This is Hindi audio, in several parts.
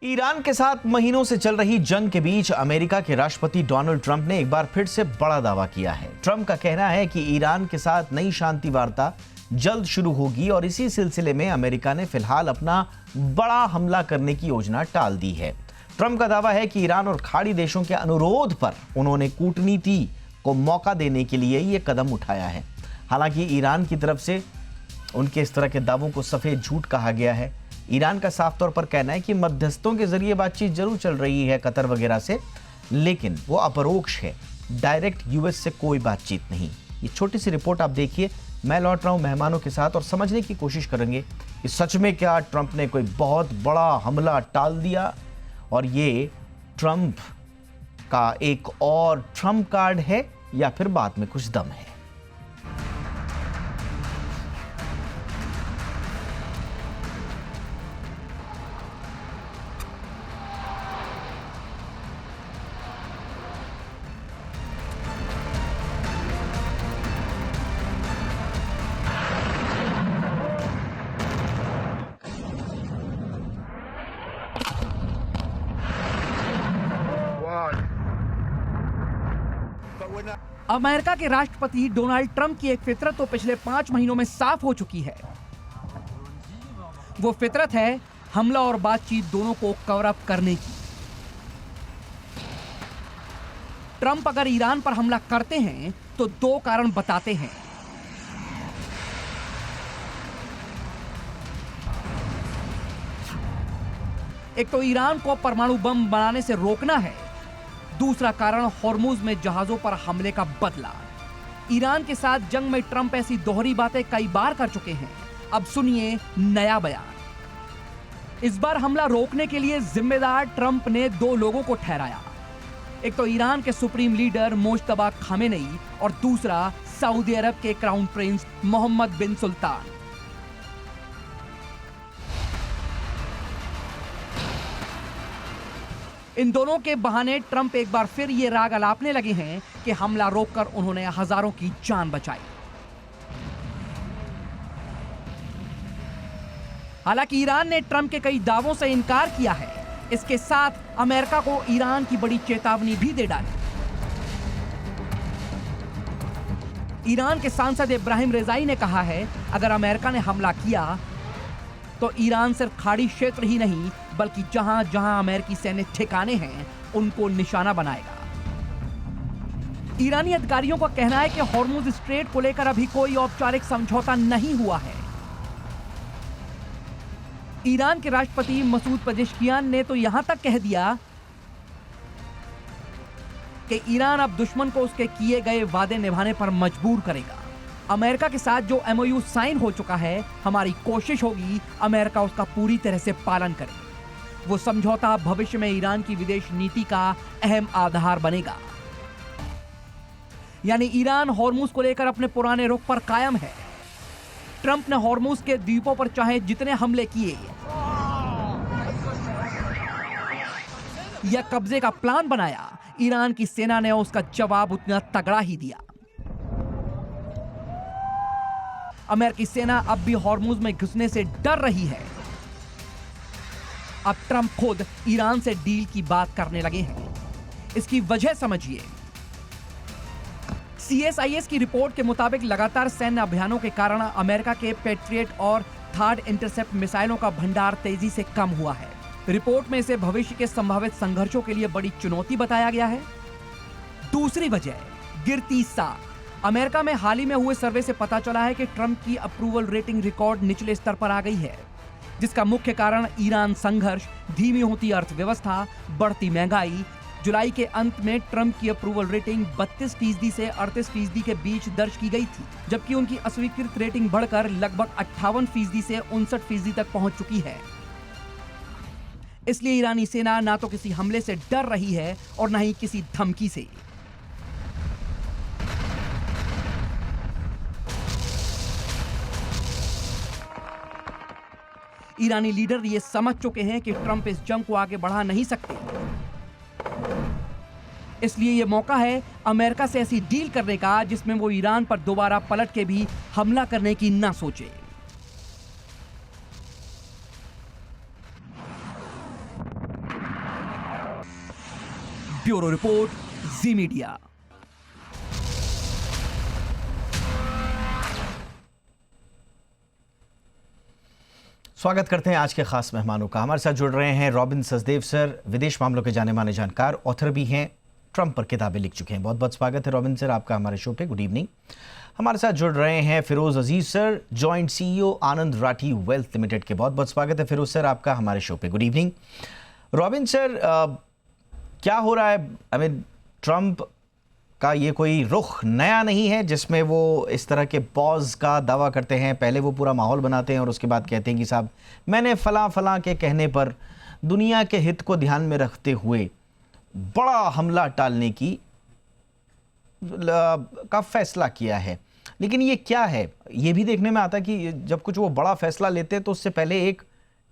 ईरान के साथ महीनों से चल रही जंग के बीच अमेरिका के राष्ट्रपति डोनाल्ड ट्रंप ने एक बार फिर से बड़ा दावा किया है। ट्रंप का कहना है कि ईरान के साथ नई शांति वार्ता जल्द शुरू होगी और इसी सिलसिले में अमेरिका ने फिलहाल अपना बड़ा हमला करने की योजना टाल दी है। ट्रंप का दावा है कि ईरान और खाड़ी देशों के अनुरोध पर उन्होंने कूटनीति को मौका देने के लिए ये कदम उठाया है। हालांकि ईरान की तरफ से उनके इस तरह के दावों को सफेद झूठ कहा गया है। ईरान का साफ तौर पर कहना है कि मध्यस्थों के जरिए बातचीत जरूर चल रही है कतर वगैरह से, लेकिन वो अपरोक्ष है, डायरेक्ट यूएस से कोई बातचीत नहीं। ये छोटी सी रिपोर्ट आप देखिए। मैं लौट रहा हूं मेहमानों के साथ और समझने की कोशिश करेंगे कि सच में क्या ट्रंप ने कोई बहुत बड़ा हमला टाल दिया और ये ट्रंप का एक और ट्रंप कार्ड है या फिर बात में कुछ दम है। अमेरिका के राष्ट्रपति डोनाल्ड ट्रंप की एक फितरत तो पिछले 5 महीनों में साफ हो चुकी है। वो फितरत है हमला और बातचीत दोनों को कवर अप करने की। ट्रंप अगर ईरान पर हमला करते हैं तो 2 कारण बताते हैं। एक तो ईरान को परमाणु बम बनाने से रोकना है, दूसरा कारण हॉर्मुज में जहाजों पर हमले का बदला। ईरान के साथ जंग में ट्रंप ऐसी दोहरी बातें कई बार कर चुके हैं। अब सुनिए नया बयान। इस बार हमला रोकने के लिए जिम्मेदार ट्रंप ने 2 लोगों को ठहराया। एक तो ईरान के सुप्रीम लीडर मुज्तबा खामेनेई और दूसरा सऊदी अरब के क्राउन प्रिंस मोहम्मद बिन सुल्तान। इन दोनों के बहाने ट्रंप एक बार फिर ये राग अलापने लगे हैं कि हमला रोककर उन्होंने हजारों की जान बचाई। हालांकि ईरान ने ट्रंप के कई दावों से इनकार किया है। इसके साथ अमेरिका को ईरान की बड़ी चेतावनी भी दे डाली। ईरान के सांसद इब्राहिम रेजाई ने कहा है, अगर अमेरिका ने हमला किया तो ईरान सिर्फ खाड़ी क्षेत्र ही नहीं बल्कि जहां जहां अमेरिकी सैन्य ठिकाने हैं उनको निशाना बनाएगा। ईरानी अधिकारियों का कहना है कि हॉर्मुज स्ट्रेट को लेकर अभी कोई औपचारिक समझौता नहीं हुआ है। ईरान के राष्ट्रपति मसूद पेजेश्कियान ने तो यहां तक कह दिया कि ईरान अब दुश्मन को उसके किए गए वादे निभाने पर मजबूर करेगा। अमेरिका के साथ जो एमओयू साइन हो चुका है, हमारी कोशिश होगी अमेरिका उसका पूरी तरह से पालन करे। वो समझौता भविष्य में ईरान की विदेश नीति का अहम आधार बनेगा। यानी ईरान हॉर्मुज को लेकर अपने पुराने रुख पर कायम है। ट्रंप ने हॉर्मुज के द्वीपों पर चाहे जितने हमले किए या कब्जे का प्लान बनाया, ईरान की सेना ने उसका जवाब उतना तगड़ा ही दिया। अमेरिकी सेना अब भी हॉर्मुज में घुसने से डर रही है। अब ट्रंप खुद ईरान से डील की बात करने लगे हैं। इसकी वजह समझिए। CSIS की रिपोर्ट के मुताबिक लगातार सैन्य अभियानों के कारण अमेरिका के पैट्रियट और थर्ड इंटरसेप्ट मिसाइलों का भंडार तेजी से कम हुआ है। रिपोर्ट में इसे भविष्य के संभावित संघर्षों के लिए बड़ी चुनौती बताया गया है। दूसरी वजह, गिरती साख। अमेरिका में हाल ही में हुए सर्वे से पता चला है कि ट्रंप की अप्रूवल रेटिंग रिकॉर्ड निचले स्तर पर आ गई है, जिसका मुख्य कारण ईरान संघर्ष, धीमी होती अर्थव्यवस्था, बढ़ती महंगाई। जुलाई के अंत में ट्रंप की अप्रूवल रेटिंग 32% से 38% के बीच दर्ज की गई थी, जबकि उनकी अस्वीकृत रेटिंग बढ़कर लगभग 58% से 59% तक पहुंच चुकी है। इसलिए ईरानी सेना ना तो किसी हमले से डर रही है और न ही किसी धमकी से। ईरानी लीडर ये समझ चुके हैं कि ट्रंप इस जंग को आगे बढ़ा नहीं सकते। इसलिए ये मौका है अमेरिका से ऐसी डील करने का जिसमें वो ईरान पर दोबारा पलट के भी हमला करने की ना सोचे। ब्यूरो रिपोर्ट, जी मीडिया। स्वागत करते हैं आज के खास मेहमानों का। हमारे साथ जुड़ रहे हैं रॉबिन सचदेव सर, विदेश मामलों के जाने माने जानकार, ऑथर भी हैं, ट्रंप पर किताबें लिख चुके हैं। बहुत बहुत स्वागत है रॉबिन सर आपका हमारे शो पे। Good evening. हमारे साथ जुड़ रहे हैं फिरोज अजीज सर, जॉइंट सीईओ आनंद राठी वेल्थ लिमिटेड के। बहुत बहुत स्वागत है फिरोज सर आपका हमारे शो पे। Good evening. रॉबिन सर, क्या हो रहा है? आई मीन ट्रंप का ये कोई रुख नया नहीं है जिसमें वो इस तरह के पॉज का दावा करते हैं। पहले वो पूरा माहौल बनाते हैं और उसके बाद कहते हैं कि साहब मैंने फलां फलां के कहने पर दुनिया के हित को ध्यान में रखते हुए बड़ा हमला टालने की का फैसला किया है। लेकिन ये क्या है? ये भी देखने में आता है कि जब कुछ वो बड़ा फैसला लेते हैं तो उससे पहले एक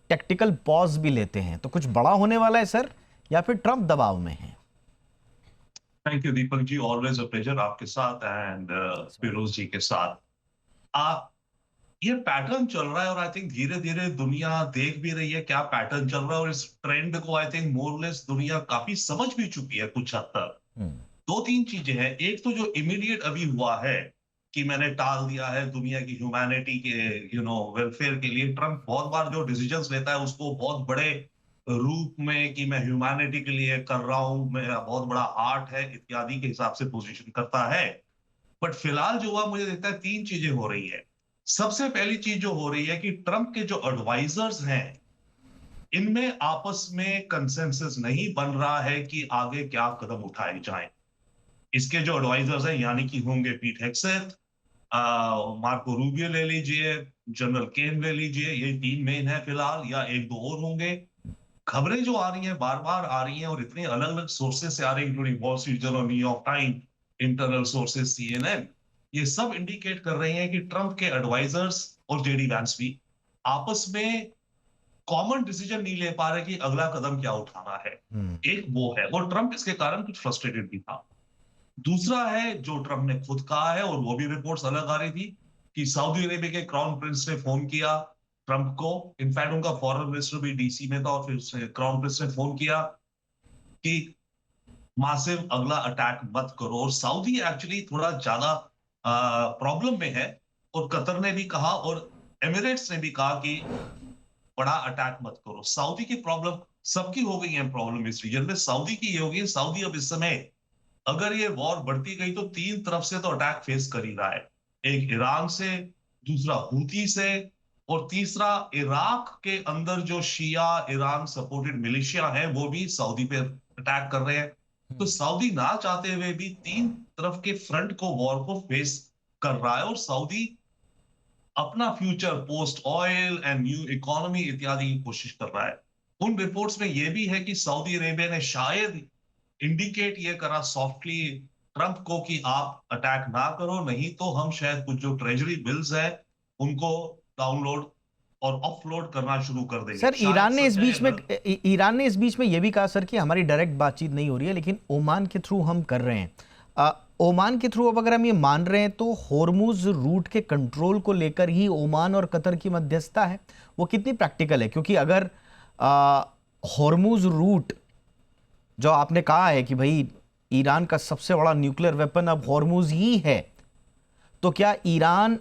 टेक्टिकल पॉज भी लेते हैं। तो कुछ बड़ा होने वाला है सर, या फिर ट्रंप दबाव में है? Thank you Deepak ji, always a pleasure आपके साथ एंड फिरोज जी के साथ। ये पैटर्न चल रहा है और आई थिंक धीरे धीरे दुनिया देख भी रही है क्या पैटर्न चल रहा है, और इस ट्रेंड को आई थिंक मोरलेस दुनिया काफी समझ भी चुकी है कुछ हद तक। दो तीन चीजें हैं। एक तो जो इमीडिएट अभी हुआ है कि मैंने टाल दिया है दुनिया की ह्यूमैनिटी के वेलफेयर के लिए। ट्रंप बहुत बार जो डिसीजंस लेता है उसको बहुत बड़े रूप में कि मैं ह्यूमैनिटी के लिए कर रहा हूं, मेरा बहुत बड़ा हार्ट है इत्यादि के हिसाब से पोजीशन करता है। बट फिलहाल जो हुआ मुझे लगता है तीन चीजें हो रही है। सबसे पहली चीज जो हो रही है कि ट्रंप के जो एडवाइजर्स हैं इनमें आपस में कंसेंसस नहीं बन रहा है कि आगे क्या कदम उठाए जाएं। इसके जो एडवाइजर्स हैं यानी कि होंगे पीट हेगसेथ, मार्को रूबियो ले लीजिए, जनरल केन ले लीजिए, ये तीन मेन है फिलहाल, या एक दो और होंगे। खबरें जो आ रही हैं बार बार आ रही हैं और इतने अलग अलग सोर्सेज से आ रही हैं, including wall street journal, New York time, internal sources, CNN, ये सब इंडिकेट कर रहे हैं कि ट्रंप के एडवाइजर्स और जेडी वैंस भी आपस में कॉमन डिसीजन नहीं ले पा रहे कि अगला कदम क्या उठाना है। एक वो है, और ट्रंप इसके कारण कुछ फ्रस्ट्रेटेड भी था। दूसरा है जो ट्रंप ने खुद कहा है, और वो भी रिपोर्ट्स अलग आ रही थी कि सऊदी अरेबिया के क्राउन प्रिंस ने फोन किया ट्रंप को। इनफैक्ट उनका फॉरेन मिनिस्टर भी DC में था, और फिर क्राउन प्रिंस ने फोन किया कि मासिव अगला अटैक मत करो। और सऊदी एक्चुअली थोड़ा ज्यादा प्रॉब्लम में है, और कतर ने भी कहा और एमिरेट्स ने भी कहा कि बड़ा अटैक मत करो। सऊदी की प्रॉब्लम सबकी हो गई है, प्रॉब्लम इस रीजन में सऊदी की ये हो गई। सऊदी अब इस समय अगर ये वॉर बढ़ती गई तो तीन तरफ से तो अटैक फेस कर ही रहा है। एक ईरान से, दूसरा हूती से, और तीसरा इराक के अंदर जो शिया ईरान सपोर्टेड मिलिशिया है वो भी सऊदी पे अटैक कर रहे हैं। तो सऊदी ना चाहते हुए भी तीन तरफ के फ्रंट को, वॉर को फेस कर रहा है, और सऊदी अपना future post oil and new economy इत्यादि की कोशिश कर रहा है। उन रिपोर्ट्स में यह भी है कि सऊदी अरेबिया ने शायद इंडिकेट ये करा सॉफ्टली ट्रंप को कि आप अटैक ना करो, नहीं तो हम शायद कुछ जो ट्रेजरी बिल्स है उनको डाउनलोड और ऑफलोड करना शुरू कर देंगे। सर ईरान ने इस बीच में ये भी कहा सर कि हमारी डायरेक्ट बातचीत नहीं हो रही है, लेकिन ओमान के थ्रू हम कर रहे हैं। ओमान के थ्रू अब अगर हम ये मान रहे हैं तो होर्मुज रूट के कंट्रोल को लेकर ही ओमान और कतर की मध्यस्थता है, वो कितनी प्रैक्टिकल है? क्योंकि अगर होर्मुज रूट जो आपने कहा है कि भाई ईरान का सबसे बड़ा न्यूक्लियर वेपन अब होर्मुज ही है, तो क्या ईरान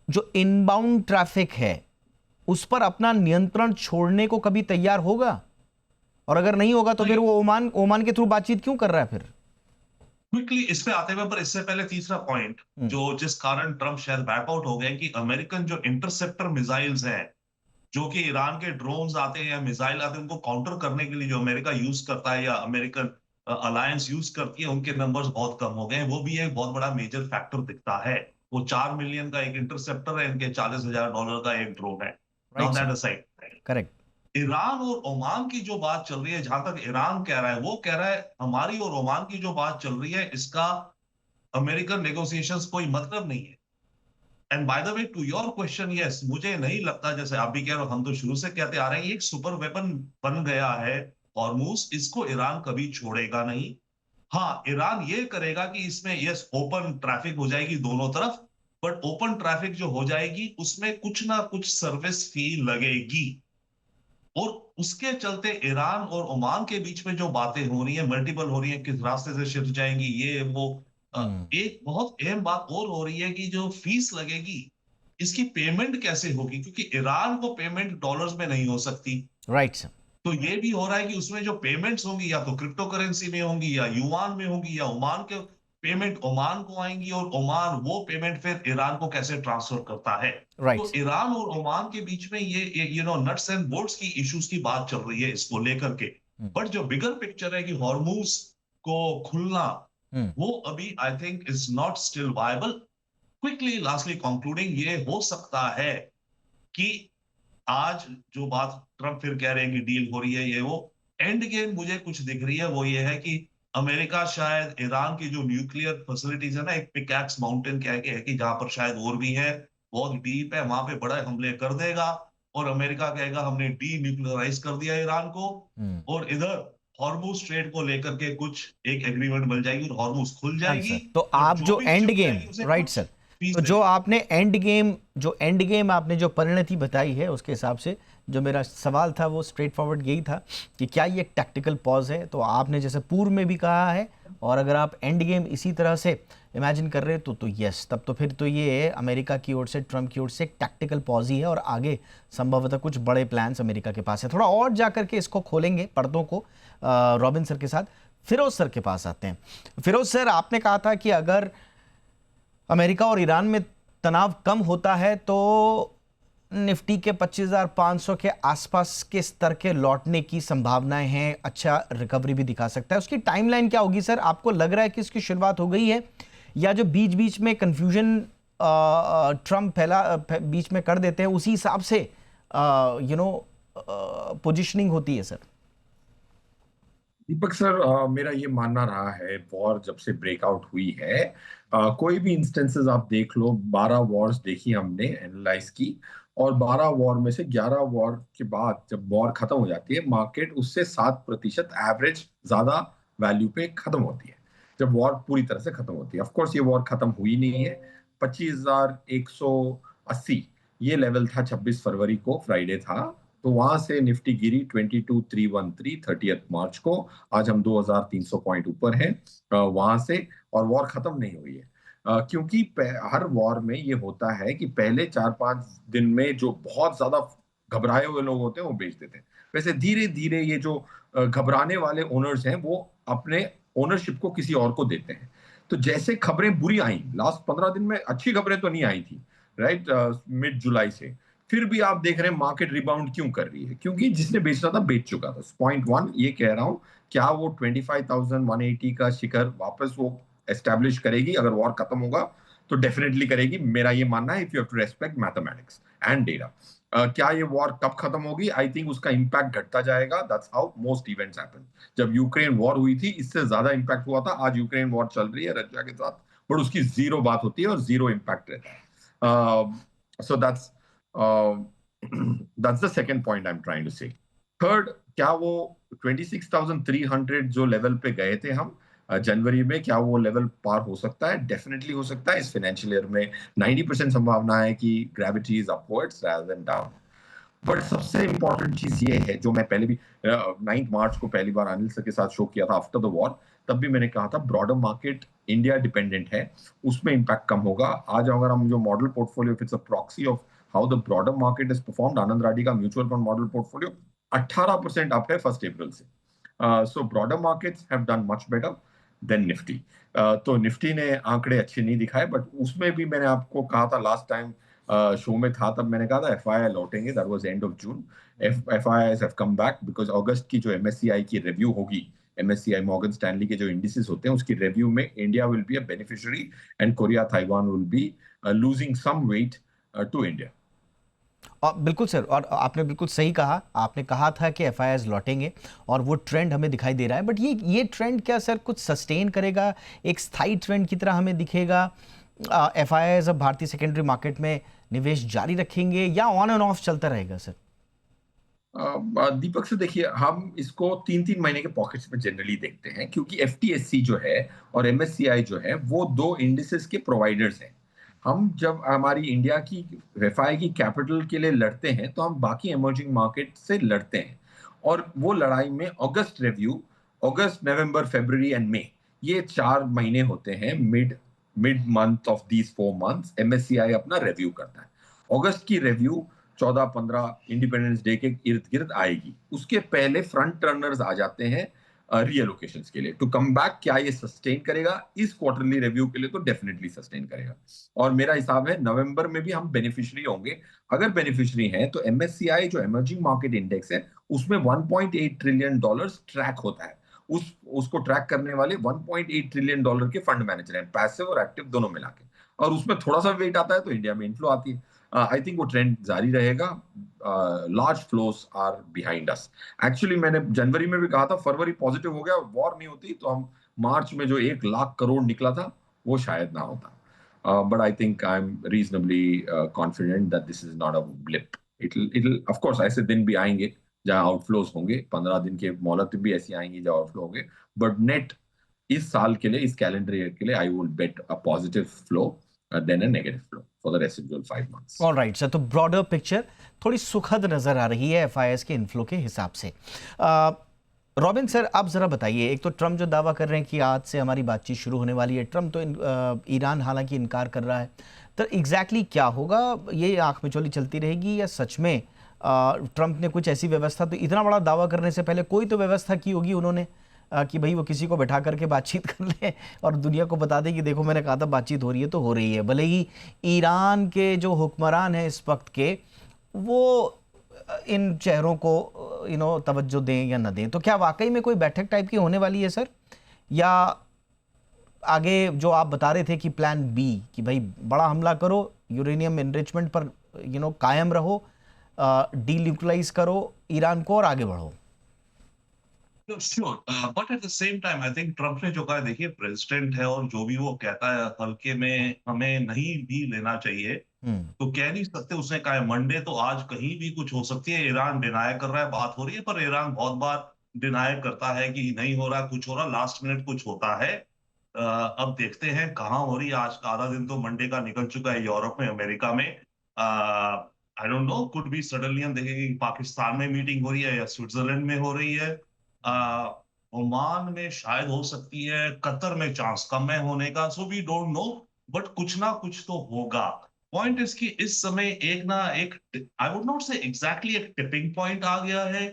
जो इनबाउंड ट्रैफिक है उस पर अपना नियंत्रण छोड़ने को कभी तैयार होगा? और अगर नहीं होगा तो फिर वो ओमान के थ्रू बातचीत क्यों कर रहा है? फिर क्विकली इस पे आते हुए, पर इससे पहले तीसरा पॉइंट जो जिस कारण ट्रंप शायद बैकआउट हो गए कि अमेरिकन जो इंटरसेप्टर मिसाइल्स हैं, जो कि ईरान के ड्रोन्स आते हैं या मिसाइल आते हैं, उनको काउंटर करने के लिए जो अमेरिका यूज करता है या अमेरिकन अलायंस यूज करती है, उनके नंबर्स बहुत कम हो गए हैं। वो भी एक बहुत बड़ा मेजर फैक्टर दिखता है। वो 4 मिलियन का एक इंटरसेप्टर है, इनके $40,000 का एक ड्रोन है। Now that aside, correct, Iran और ओमान की जो बात चल रही है, जहां तक ईरान कह रहा है, वो कह रहा है हमारी और ओमान की जो बात चल रही है इसका अमेरिकन नेगोशिएशंस कोई मतलब नहीं है। And by the way to your question, yes, मुझे नहीं लगता, जैसे आप भी कह रहे हो, हम तो शुरू से कहते आ रहे हैं, ये एक सुपर वेपन बन गया है हॉर्मुज, इसको ईरान कभी छोड़ेगा नहीं। हाँ, ईरान ये करेगा कि इसमें यस ओपन ट्रैफिक हो जाएगी दोनों तरफ, बट ओपन ट्रैफिक जो हो जाएगी उसमें कुछ ना कुछ सर्विस फी लगेगी। और उसके चलते ईरान और ओमान के बीच में जो बातें हो रही है, मल्टीपल हो रही है, किस रास्ते से शिप्स जाएंगी, ये वो। हम्म। एक बहुत अहम बात और हो रही है कि जो फीस लगेगी, इसकी पेमेंट कैसे होगी, क्योंकि ईरान को पेमेंट डॉलर्स में नहीं हो सकती। Right sir. तो ये भी हो रहा है कि उसमें जो पेमेंट्स होंगी या तो क्रिप्टो करेंसी में होंगी या युआन में होंगी, या ओमान के पेमेंट ओमान को आएंगी, और ओमान वो पेमेंट फिर ईरान को कैसे ट्रांसफर करता है। राइट तो सर। ईरान और ओमान के बीच में ये नट्स एंड बोल्ट्स की इश्यूज की बात चल रही है इसको लेकर के। हम्म। बट जो बिगर पिक्चर है कि हॉर्मूज को खुलना, हम्म। वो अभी I think is not still viable. Quickly lastly concluding, ये हो सकता है कि आज जो बात ट्रम्प फिर कह रहे हैं कि डील हो रही है, ये वो एंड गेम मुझे कुछ दिख रही है, वो ये है कि अमेरिका शायद ईरान की जो न्यूक्लियर फैसिलिटीज है ना, एक पिकैक्स माउंटेन कह के है कि जहां पर शायद और भी है, बहुत डीप है, वहां पे बड़े हमले कर देगा, और अमेरिका कहेगा हमने डी न्यूक्लियराइज कर दिया ईरान को। हम्म। और इधर हॉर्मुज स्ट्रेट को लेकर के कुछ एक एग्रीमेंट मिल जाएगी और हॉर्मुज खुल डन जाएगी, सर। तो और आप जो जो भी एंड शिप गेम, जाएगी उसे राइट कुछ सर, फीस तो जो देगी। आपने एंड गेम आपने जो परिणति बताई है उसके हिसाब से जो मेरा सवाल था वो स्ट्रेट फॉरवर्ड यही था कि क्या ये टैक्टिकल पॉज है। तो आपने जैसे पूर्व में भी कहा है, और अगर आप एंड गेम इसी तरह से इमेजिन कर रहे हैं तो यस, तब तो फिर तो ये अमेरिका की ओर से, ट्रम्प की ओर से एक टैक्टिकल पॉज ही है, और आगे संभवतः कुछ बड़े प्लान्स अमेरिका के पास है। थोड़ा और जा करके इसको खोलेंगे पर्दों को रॉबिन सर के साथ। फिरोज सर के पास आते हैं। फिरोज सर, आपने कहा था कि अगर अमेरिका और ईरान में तनाव कम होता है तो निफ्टी के 25,500 के आसपास के स्तर के लौटने की संभावनाएं हैं, अच्छा रिकवरी भी दिखा सकता है। उसकी टाइमलाइन क्या होगी सर? आपको लग रहा है कि इसकी शुरुआत हो गई है, या जो बीच बीच में कंफ्यूजन ट्रम्प बीच में कर देते हैं उसी हिसाब से पोजिशनिंग होती है सर? दीपक सर, मेरा ये मानना रहा है, वॉर जब से ब्रेकआउट हुई है, कोई भी इंस्टेंसेस आप देख लो, 12 वॉर्स देखी हमने, एनालाइज की, और 12 वॉर में से 11 वॉर के बाद जब वॉर खत्म हो जाती है, मार्केट उससे 7% एवरेज ज्यादा वैल्यू पे खत्म होती है जब वॉर पूरी तरह से खत्म होती है। ऑफ कोर्स ये वॉर खत्म हुई नहीं है। 25,180 ये लेवल था 26 फरवरी को, फ्राइडे था। तो वहां से निफ्टी गिरी 22,313 30 मार्च को। आज हम 2,300 पॉइंट ऊपर हैं वहां से, और वॉर खत्म नहीं हुई है। क्योंकि हर वॉर में ये होता है कि पहले 4-5 दिन में जो बहुत ज्यादा घबराए हुए लोग होते हैं वो बेच देते हैं। वैसे धीरे धीरे ये जो घबराने वाले ओनर्स हैं वो अपने ओनरशिप को किसी और को देते हैं। तो जैसे खबरें बुरी आई, लास्ट 15 दिन में अच्छी खबरें तो नहीं आई थी, राइट, मिड जुलाई से, फिर भी आप देख रहे हैं मार्केट रिबाउंड क्यों कर रही है? क्योंकि जिसने बेचना था बेच चुका था। पॉइंट वन ये कह रहा हूं, क्या वो 25,180 का शिखर वापस वो एस्टेब्लिश करेगी? अगर वॉर खत्म होगा तो डेफिनेटली करेगी, मेरा ये मानना है, if you have to respect mathematics and data. क्या ये वॉर कब खत्म होगी? आई थिंक उसका इंपैक्ट घटता जाएगा। That's how most events happen. जब यूक्रेन वॉर हुई थी इससे ज्यादा इंपैक्ट हुआ था। आज यूक्रेन वॉर चल रही है रशिया के साथ, बट उसकी जीरो बात होती है और जीरो इंपैक्ट रहता है। So that's that's the second point I am trying to say. Third, क्या वो 26,300 जो लेवल पे गए थे हम जनवरी में, क्या वो लेवल पार हो सकता है? डेफिनेटली हो सकता है। इस फाइनेंशियल ईयर में 90% संभावना है कि gravity is upwards rather than down. But सबसे इंपॉर्टेंट चीज ये है, जो मैं पहले भी 9 मार्च को पहली बार अनिल सर के साथ शो किया था आफ्टर द वॉर, तब भी मैंने कहा था ब्रॉडर मार्केट इंडिया डिपेंडेंट है, उसमें इंपैक्ट कम होगा। आज अगर हम जो model portfolio, if it's a proxy of how the broader market is performed, Anand Rathi का mutual fund model portfolio 18% up है 1 अप्रैल से। So broader markets have done much better than Nifty. तो निफ्टी ने आंकड़े अच्छे नहीं दिखाए, बट उसमें भी मैंने आपको कहा था लास्ट टाइम शो में था, तब मैंने कहा था एफआईआई लौटेंगे। That was end of June. FIIs have come back because अगस्त की जो एमएससीआई की रिव्यू होगी, एमएससीआई मॉर्गन स्टैनली के जो इंडिसेस होते हैं उसकी रिव्यू में India will be a beneficiary and Korea Taiwan will be losing some weight to India. और बिल्कुल सर, और आपने बिल्कुल सही कहा, आपने कहा था कि एफआईआईज लौटेंगे और वो ट्रेंड हमें दिखाई दे रहा है। बट ये ट्रेंड क्या सर कुछ सस्टेन करेगा, एक स्थायी ट्रेंड की तरह हमें दिखेगा? एफआईआईज अब भारतीय सेकेंडरी मार्केट में निवेश जारी रखेंगे या ऑन एंड ऑफ चलता रहेगा सर? दीपक से देखिए, हम इसको 3-3 महीने के पॉकेट्स में जनरली देखते हैं, क्योंकि एफटीएससी जो है और एमएससीआई जो है वो दो इंडिसेस के प्रोवाइडर्स हैं। हम जब हमारी इंडिया की एफआई की कैपिटल के लिए लड़ते हैं तो हम बाकी इमर्जिंग मार्केट से लड़ते हैं, और वो लड़ाई में अगस्त review, August, November, February and मई, ये 4 महीने होते हैं, mid month of these 4 months MSCI अपना रिव्यू करता है। अगस्त की रिव्यू 14-15 इंडिपेंडेंस डे के इर्द गिर्द आएगी। उसके पहले फ्रंट रनर्स आ जाते हैं रीअलोकेशंस के लिए टू कम बैक। क्या ये सस्टेन करेगा? इस क्वार्टरली रिव्यू के लिए तो डेफिनेटली सस्टेन करेगा, और मेरा हिसाब है नवंबर में भी हम बेनिफिशियरी होंगे। अगर बेनिफिशियरी हैं तो एमएससीआई जो इमर्जिंग मार्केट इंडेक्स है उसमें 1.8 ट्रिलियन डॉलर्स ट्रैक होता है। उसको ट्रैक करने वाले 1.8 ट्रिलियन डॉलर के फंड मैनेजर हैं, पैसिव और एक्टिव दोनों मिला के, और उसमें थोड़ा सा वेट आता है तो इंडिया में इनफ्लो आती है। आई थिंक वो ट्रेंड जारी रहेगा। Large flows are behind us. Actually मैंने जनवरी में भी कहा था, फरवरी पॉजिटिव हो गया, वॉर नहीं होती तो हम मार्च में जो 1 लाख करोड़ निकला था वो शायद ना होता। But I think I am reasonably confident that this is not a blip. It of course ऐसे दिन भी आएंगे जहां आउटफ्लोज होंगे, 15 दिन के मोहलत भी ऐसी आएंगी जहां आउटफ्लो होंगे, बट नेट इस साल के लिए, इस कैलेंडर ईयर के लिए, I will bet a positive flow then a negative flow for the residual 5 months. Alright sir, तो ब्रॉडर पिक्चर थोड़ी सुखद नजर आ रही है एफआईएस के इनफ्लो के हिसाब से। रॉबिन सर, आप जरा बताइए, एक तो ट्रम्प जो दावा कर रहे हैं कि आज से हमारी बातचीत शुरू होने वाली है, ट्रम्प तो ईरान हालांकि इनकार कर रहा है, तो एग्जैक्टली क्या होगा? ये आंख में चोली चलती रहेगी या सच में ट्रम्प ने कुछ ऐसी व्यवस्था, तो इतना बड़ा दावा करने से पहले कोई तो व्यवस्था की होगी उन्होंने कि भाई वो किसी को बैठा करके बातचीत कर ले और दुनिया को बता दे कि देखो मैंने कहा था बातचीत हो रही है तो हो रही है, भले ही ईरान के जो हुक्मरान हैं इस वक्त के वो इन चेहरों को तवज्जो दें या न दें। तो क्या वाकई में कोई बैठक टाइप की होने वाली है सर, या आगे जो आप बता रहे थे कि प्लान बी कि भाई बड़ा हमला करो, यूरेनियम एनरिचमेंट पर कायम रहो, डीन्यूक्लियराइज करो ईरान को और आगे बढ़ो? No, sure. But at the same time, I think Trump ने जो कहा, देखिए प्रेसिडेंट है और जो भी वो कहता है हल्के में हमें नहीं भी लेना चाहिए, तो कह नहीं सकते। उसने कहा है मंडे तो आज कहीं भी कुछ हो सकती है। ईरान डिनाई कर रहा है, बात हो रही है, पर ईरान बहुत बार डिनाई करता है कि नहीं हो रहा, कुछ हो रहा, लास्ट मिनट कुछ होता है। अब देखते हैं कहाँ हो रही है। आज का आधा दिन तो मंडे का निकल चुका है यूरोप में, अमेरिका में। I don't know, could be suddenly हम देखेंगे कि पाकिस्तान में मीटिंग हो रही है या स्विट्जरलैंड में हो रही है। ओमान में शायद हो सकती है, कतर में चांस कम है होने का, so we don't know, but कुछ ना कुछ तो होगा। पॉइंट इसकी इस समय एक ना एक, आई वुड नॉट से एग्जैक्टली एक टिपिंग पॉइंट आ गया है,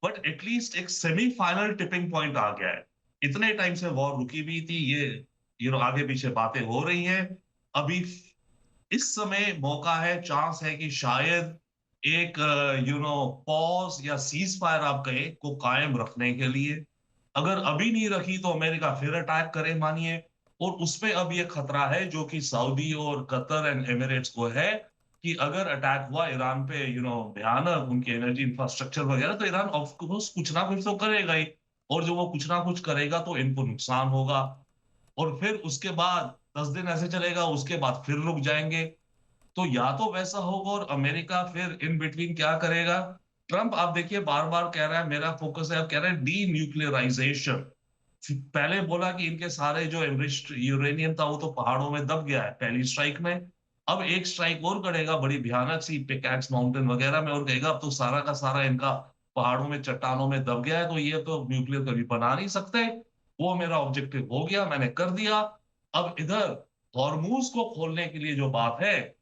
बट एटलीस्ट एक सेमीफाइनल टिपिंग पॉइंट आ गया है। इतने टाइम से वॉर रुकी हुई थी, ये आगे पीछे बातें हो रही हैं। अभी इस समय मौका है, चांस है कि शायद एक पॉज या सीज फायर आप कहें को कायम रखने के लिए, अगर अभी नहीं रखी तो अमेरिका फिर अटैक करे मानिए, और उसमें अब ये खतरा है जो कि सऊदी और कतर एंड एमिरेट्स को है कि अगर अटैक हुआ ईरान पे, भयानक उनके एनर्जी इंफ्रास्ट्रक्चर वगैरह, तो ईरान ऑफ कोर्स कुछ ना कुछ तो करेगा ही, और जो वो कुछ ना कुछ करेगा तो इनको नुकसान होगा, और फिर उसके बाद 10 दिन ऐसे चलेगा, उसके बाद फिर रुक जाएंगे। तो या तो वैसा होगा और अमेरिका फिर इन बिटवीन क्या करेगा। ट्रम्प आप देखिए बार बार कह रहा है मेरा फोकस है, अब कह रहा है डी न्यूक्लियराइजेशन। पहले बोला कि इनके सारे जो एनरिच्ड यूरेनियम था वो तो पहाड़ों में दब गया है पहली स्ट्राइक में, अब एक स्ट्राइक और करेगा बड़ी भयानक सी पिकैक्स माउंटेन वगैरह में, और कहेगा अब तो सारा का सारा इनका पहाड़ों में चट्टानों में दब गया है, तो ये तो न्यूक्लियर कभी बना नहीं सकते। वो मेरा ऑब्जेक्टिव हो गया, मैंने कर दिया। अब इधर हॉर्मूज को खोलने के लिए जो बात है,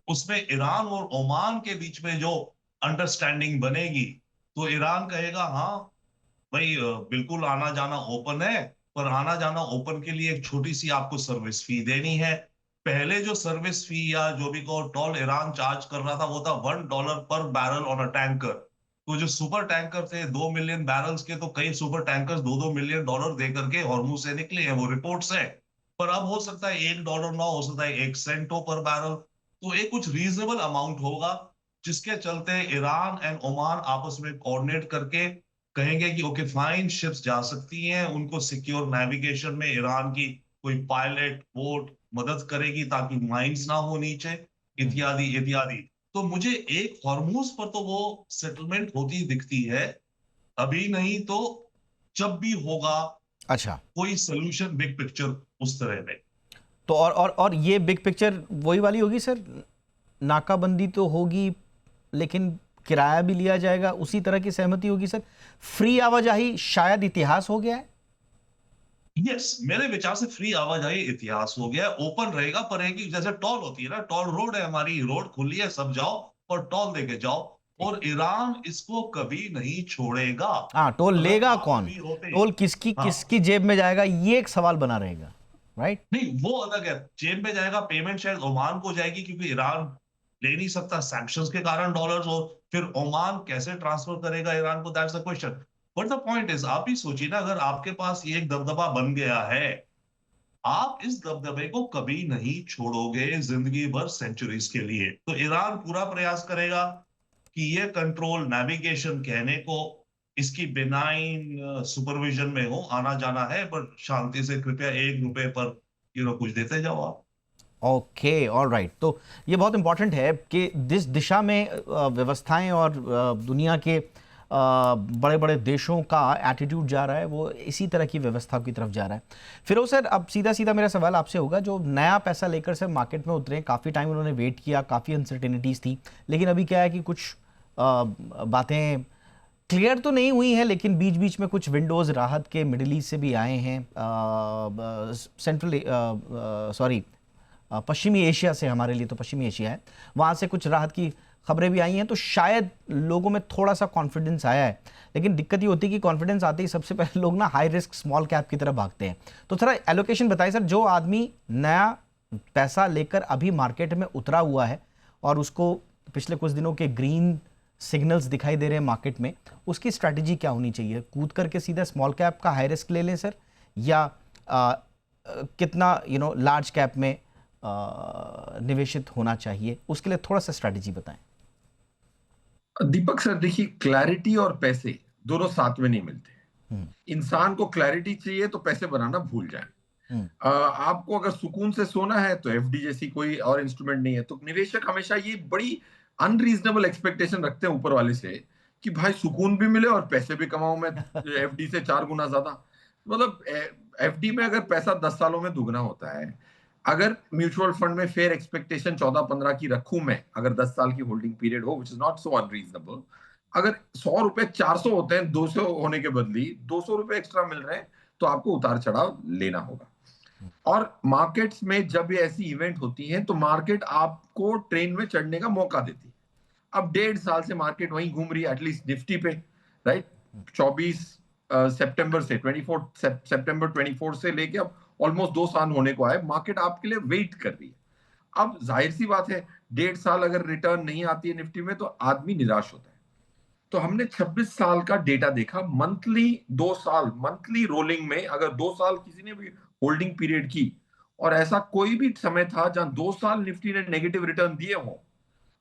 उसमें ईरान और ओमान के बीच में जो अंडरस्टैंडिंग बनेगी, तो ईरान कहेगा हाँ भाई बिल्कुल आना जाना ओपन है, पर आना जाना ओपन के लिए एक छोटी सी आपको सर्विस फी देनी है। पहले जो सर्विस फी या जो भी को टोल ईरान चार्ज कर रहा था वो था $1 पर बैरल ऑन अ टैंकर। तो जो सुपर टैंकर थे 2 मिलियन बैरल्स के, तो कई सुपर टैंकर्स $2-2 मिलियन दे करके हॉर्मुज से निकले हैं, वो रिपोर्ट्स है। पर अब हो सकता है $1 ना हो सकता है 1 सेंट हो पर बैरल, तो एक कुछ रीजनेबल अमाउंट होगा, जिसके चलते ईरान एंड ओमान आपस में कोऑर्डिनेट करके कहेंगे कि ओके फाइन, शिप्स जा सकती हैं, उनको सिक्योर नेविगेशन में ईरान की कोई पायलट बोट मदद करेगी ताकि माइंस ना हो नीचे, इत्यादि इत्यादि। तो मुझे एक हॉर्मूज पर तो वो सेटलमेंट होती दिखती है, अभी नहीं तो जब भी होगा अच्छा, कोई सोल्यूशन, बिग पिक्चर उस तरह में। तो और ये बिग पिक्चर वही वाली होगी सर, नाकाबंदी तो होगी लेकिन किराया भी लिया जाएगा, उसी तरह की सहमति होगी सर? फ्री आवाजाही शायद इतिहास हो गया है। यस, मेरे विचार से फ्री आवाजाही इतिहास हो गया है। ओपन रहेगा, पर है कि जैसे टॉल होती है ना, टॉल रोड है, हमारी रोड खुली है, सब जाओ और टॉल देके जाओ। और ईरान इसको कभी नहीं छोड़ेगा। हाँ, टोल अगर लेगा आप कौन? भी होते, टोल किसकी हाँ, किसकी जेब में जाएगा, ये एक सवाल बना रहेगा, राइट? नहीं वो अलग है, जेब में जाएगा, पेमेंट शायद ओमान को जाएगी, क्योंकि ईरान ले नहीं सकता सैंक्शंस के कारण डॉलर्स, और फिर ओमान कैसे ट्रांसफर करेगा ईरान को, that's the question. But the point is, आप ही सोचिए ना, अगर आपके पास ये एक दबदबा बन गया है, आप इस दबदबे को कभी नहीं छोड़ोगे जिंदगी भर, सेंचुरीज के लिए। तो ईरान पूरा प्रयास करेगा कि ये कंट्रोल, नेविगेशन कहने को इसकी बिनाइन सुपरविजन में हो, आना जाना है, पर शांति से, कृपया 1 रुपए पर कुछ देते जाओ आप। Okay, all right. तो ये बहुत इंपॉर्टेंट है कि जिस दिशा में व्यवस्थाएं और दुनिया के बड़े बड़े देशों का एटीट्यूड जा रहा है, वो इसी तरह की व्यवस्था की तरफ जा रहा है। फिरोज सर, अब सीधा सीधा मेरा सवाल आपसे होगा, जो नया पैसा लेकर से मार्केट में उतरे, काफ़ी टाइम उन्होंने वेट किया, काफ़ी अनसर्टेनिटीज़ थी, लेकिन अभी क्या है कि कुछ बातें क्लियर तो नहीं हुई हैं, लेकिन बीच बीच में कुछ विंडोज़ राहत के मिडिल ईस्ट से भी आए हैं, पश्चिमी एशिया से, हमारे लिए तो पश्चिमी एशिया है, वहाँ से कुछ राहत की खबरें भी आई हैं, तो शायद लोगों में थोड़ा सा कॉन्फिडेंस आया है। लेकिन दिक्कत ये होती है कि कॉन्फिडेंस आते ही सबसे पहले लोग ना हाई रिस्क स्मॉल कैप की तरफ भागते हैं। तो थोड़ा एलोकेशन बताइए सर, जो आदमी नया पैसा लेकर अभी मार्केट में उतरा हुआ है और उसको पिछले कुछ दिनों के ग्रीन सिग्नल्स दिखाई दे रहे हैं मार्केट में, उसकी स्ट्रैटेजी क्या होनी चाहिए? कूद करके सीधा स्मॉल कैप का हाई रिस्क ले लें सर, या कितना लार्ज कैप में निवेशित होना चाहिए? उसके लिए थोड़ा सा स्ट्रैटेजी बताएं। दीपक सर, देखिए, क्लैरिटी और पैसे दोनों साथ में नहीं मिलते। इंसान को क्लैरिटी चाहिए तो पैसे बनाना भूल जाए। आपको अगर सुकून से सोना है तो एफडी जैसी कोई और इंस्ट्रूमेंट नहीं है। तो निवेशक हमेशा ये बड़ी अनरीजनेबल एक्सपेक्टेशन रखते हैं ऊपर वाले से कि भाई सुकून भी मिले और पैसे भी कमाऊं मैं एफडी से 4 गुना ज्यादा। मतलब एफडी में अगर पैसा 10 सालों में दुगना होता है, अगर म्यूचुअल फंड में फेयर एक्सपेक्टेशन 14-15 की रखूं मैं, अगर 10 साल की होल्डिंग पीरियड हो, which is not so unreasonable, अगर 100 रुपए 400 होते हैं 200 होने के बदली 200 रुपए एक्स्ट्रा मिल रहे हैं, तो आपको उतार चढ़ाव लेना होगा। और मार्केट्स में जब ये ऐसी इवेंट होती हैं तो मार्केट आपको ट्रेन में चढ़ने का मौका देती है। अब 1.5 साल से मार्केट वहीं घूम रही है, एटलीस्ट निफ्टी पे, राइट? 24 सितंबर से 24 सितंबर 24 से लेके अब ऑलमोस्ट 2 साल होने को आए, मार्केट आपके लिए वेट कर रही है। अब जाहिर सी बात है, 1.5 साल अगर रिटर्न नहीं आती है निफ्टी में तो आदमी निराश होता है। तो हमने 26 साल का डेटा देखा, मंथली 2 साल, मंथली रोलिंग में अगर 2 साल किसी ने भी होल्डिंग पीरियड की, और ऐसा कोई भी समय था जहां 2 साल निफ्टी ने नेगेटिव रिटर्न दिए हो,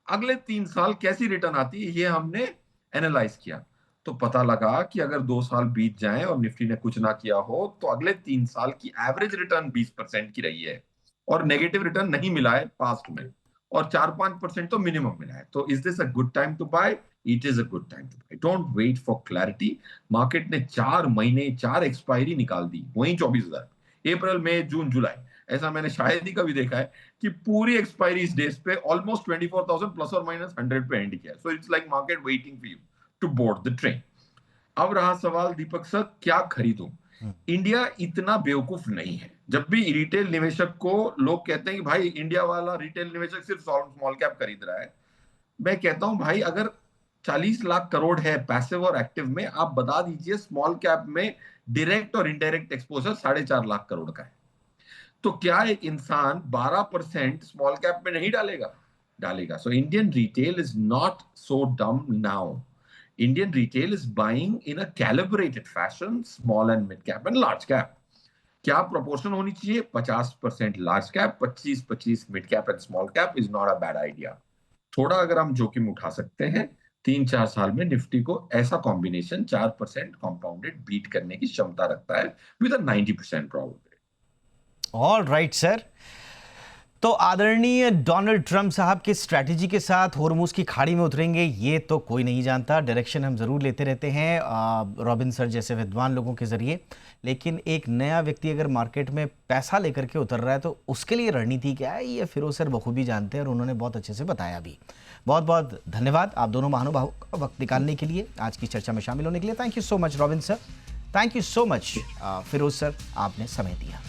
अगले 3 साल कैसी रिटर्न आती है ये हमने एनालाइज किया। तो पता लगा कि अगर 2 साल बीत जाएं और निफ्टी ने कुछ ना किया हो, तो अगले 3 साल की एवरेज रिटर्न 20% की रही है, और नेगेटिव रिटर्न नहीं मिला है पास्ट में, और 4-5% तो मिनिमम मिला है। तो is this a good time to buy? It is a good time to buy. Don't wait for clarity. Market ने 4 महीने 4 एक्सपायरी निकाल दी, वहीं 24,000, अप्रैल मई जून जुलाई, ऐसा मैंने शायद ही कभी देखा है कि पूरी एक्सपायरी इस डेज पे ऑलमोस्ट 24,000 प्लस और माइनस 100 पे एंड किया। So it's like market waiting for you to board the train. अब रहा सवाल, दीपक सर, क्या खरीदूं? इंडिया इतना बेवकूफ नहीं है। जब भी रिटेल निवेशक को लोग कहते हैं कि भाई इंडिया वाला रिटेल निवेशक सिर्फ स्मॉल कैप खरीद रहा है, मैं कहता हूं भाई, अगर 40 लाख करोड़ है पैसिव और एक्टिव में, आप बता दीजिए स्मॉल कैप में डायरेक्ट और इनडायरेक्ट एक्सपोजर 4.5 लाख करोड़ का है। तो क्या एक इंसान 12% स्मॉल कैप में नहीं डालेगा? So Indian retail is not so डम now. Indian retail is buying in a calibrated fashion, small and mid cap and large cap. क्या प्रोपोर्शन होनी चाहिए? 50% large cap, 25-25 mid cap and small cap is not a bad idea. थोड़ा अगर हम जोखिम उठा सकते हैं, 3-4 साल में निफ्टी को ऐसा कॉम्बिनेशन 4% कंपाउंडेड बीट करने की क्षमता रखता है with a 90% probability. All right sir, तो आदरणीय डोनाल्ड ट्रंप साहब की स्ट्रैटेजी के साथ होर्मुज की खाड़ी में उतरेंगे ये तो कोई नहीं जानता। डायरेक्शन हम ज़रूर लेते रहते हैं रॉबिन सर जैसे विद्वान लोगों के ज़रिए, लेकिन एक नया व्यक्ति अगर मार्केट में पैसा लेकर के उतर रहा है तो उसके लिए रणनीति क्या है ये फिरोज सर बखूबी जानते हैं और उन्होंने बहुत अच्छे से बताया भी। बहुत बहुत धन्यवाद आप दोनों महानुभावों का वक्त निकालने के लिए, आज की चर्चा में शामिल होने के लिए। Thank you so much Robin sir, thank you so much Feroze sir, आपने समय दिया।